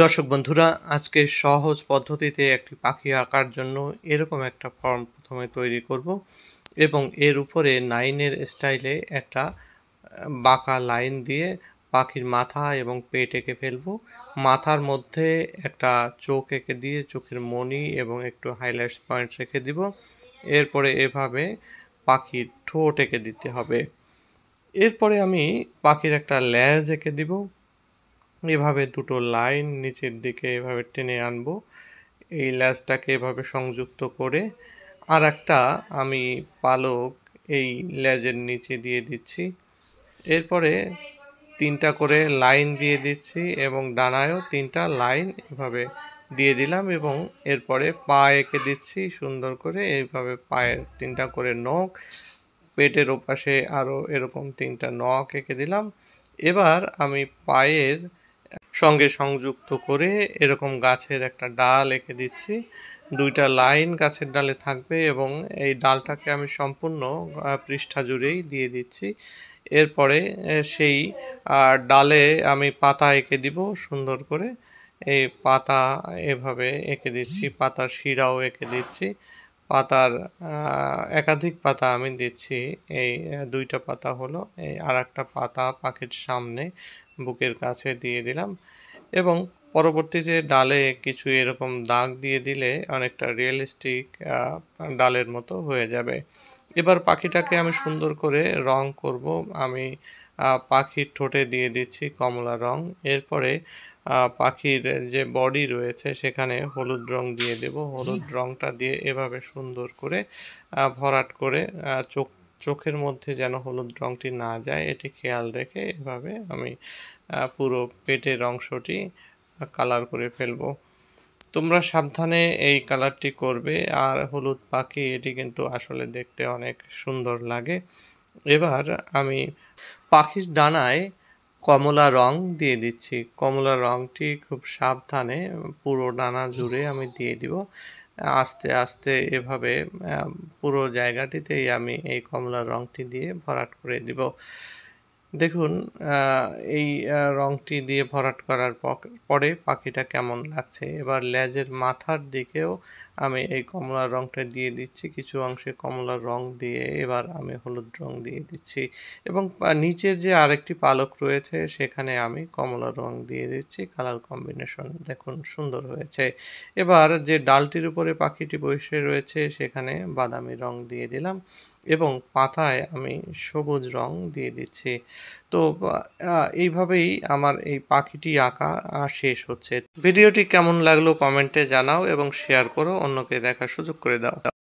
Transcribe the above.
দর্শক বন্ধুরা, আজকে সহজ পদ্ধতিতে একটি পাখি আঁকার জন্য এরকম একটা ফর্ম প্রথমে তৈরি করব এবং এর উপরে 9 এর স্টাইলে একটা বাঁকা লাইন দিয়ে পাখির মাথা এবং পেট এঁকে ফেলবো। মাথার মধ্যে একটা চোখ এঁকে দিয়ে চোখের মণি এবং একটু হাইলাইটস পয়েন্ট রেখে দিব। এরপরে এভাবে পাখির ঠোঁট এঁকে দিতে হবে। এরপরে আমি পাখির একটা লেজ এঁকে দিব। এভাবে দুটো লাইন নিচের দিকে এভাবে টেনে আনবো। এই লেজটাকে এভাবে সংযুক্ত করে আর একটা আমি পালক এই লেজের নিচে দিয়ে দিচ্ছি। এরপরে 3টা করে লাইন দিয়ে দিচ্ছি এবং ডানায়ও 3টা লাইন এভাবে দিয়ে দিলাম এবং এরপরে পা এঁকে দিচ্ছি সুন্দর করে। এইভাবে পায়ের 3টা করে নখ, পেটের ওপাশে আরও এরকম 3টা নখ এঁকে দিলাম। এবার আমি পায়ের সঙ্গে সংযুক্ত করে এরকম গাছের একটা ডাল এঁকে দিচ্ছি। 2টা লাইন গাছের ডালে থাকবে এবং এই ডালটাকে আমি সম্পূর্ণ পৃষ্ঠা জুড়েই দিয়ে দিচ্ছি। এরপরে সেই ডালে আমি পাতা এঁকে দিব সুন্দর করে। এই পাতা এভাবে এঁকে দিচ্ছি, পাতার শিরাও এঁকে দিচ্ছি। পাতার একাধিক পাতা আমি দিচ্ছি। এই 2টা পাতা হলো, এই আরেকটা পাতা পাখির সামনে বুকের কাছে দিয়ে দিলাম এবং পরবর্তীতে ডালে কিছু এরকম দাগ দিয়ে দিলে অনেকটা রিয়েলিস্টিক ডালের মতো হয়ে যাবে। এবার পাখিটাকে আমি সুন্দর করে রং করব। আমি পাখির ঠোঁটে দিয়ে দিচ্ছি কমলা রং। এরপরে পাখির যে বডি রয়েছে সেখানে হলুদ রং দিয়ে দেব। হলুদ রংটা দিয়ে এভাবে সুন্দর করে ভরাট করে চোখের মধ্যে যেন হলুদ রংটি না যায় এটি খেয়াল রেখে এভাবে আমি পুরো পেটের অংশটি কালার করে ফেলবো। তোমরা সাবধানে এই কালারটি করবে। আর হলুদ পাখি এটি কিন্তু আসলে দেখতে অনেক সুন্দর লাগে। এবার আমি পাখির ডানায় কমলা রং দিয়ে দিচ্ছি। কমলা রংটি খুব সাবধানে পুরো ডানা জুড়ে আমি দিয়ে দিব। আস্তে আস্তে এভাবে পুরো জায়গাটিতেই আমি এই কমলা রংটি দিয়ে ভরাট করে দিব। দেখুন এই রংটি দিয়ে ভরাট করার পরে পাখিটা কেমন লাগছে। এবার লেজের মাথার দিকেও আমি এই কমলা রংটা দিয়ে দিচ্ছি। কিছু অংশে কমলা রং দিয়ে এবার আমি হলুদ রং দিয়ে দিচ্ছি এবং নিচের যে আরেকটি পালক রয়েছে সেখানে আমি কমলা রং দিয়ে দিচ্ছি। কালার কম্বিনেশন দেখুন সুন্দর হয়েছে। এবার যে ডালটির উপরে পাখিটি বসে রয়েছে সেখানে বাদামি রং দিয়ে দিলাম এবং পাতায় আমি সবুজ রং দিয়ে দিচ্ছি। তো এইভাবেই আমার এই পাখিটি আঁকা শেষ হচ্ছে। ভিডিওটি কেমন লাগলো কমেন্টে জানাও এবং শেয়ার করো, অন্যকে দেখার সুযোগ করে দাও।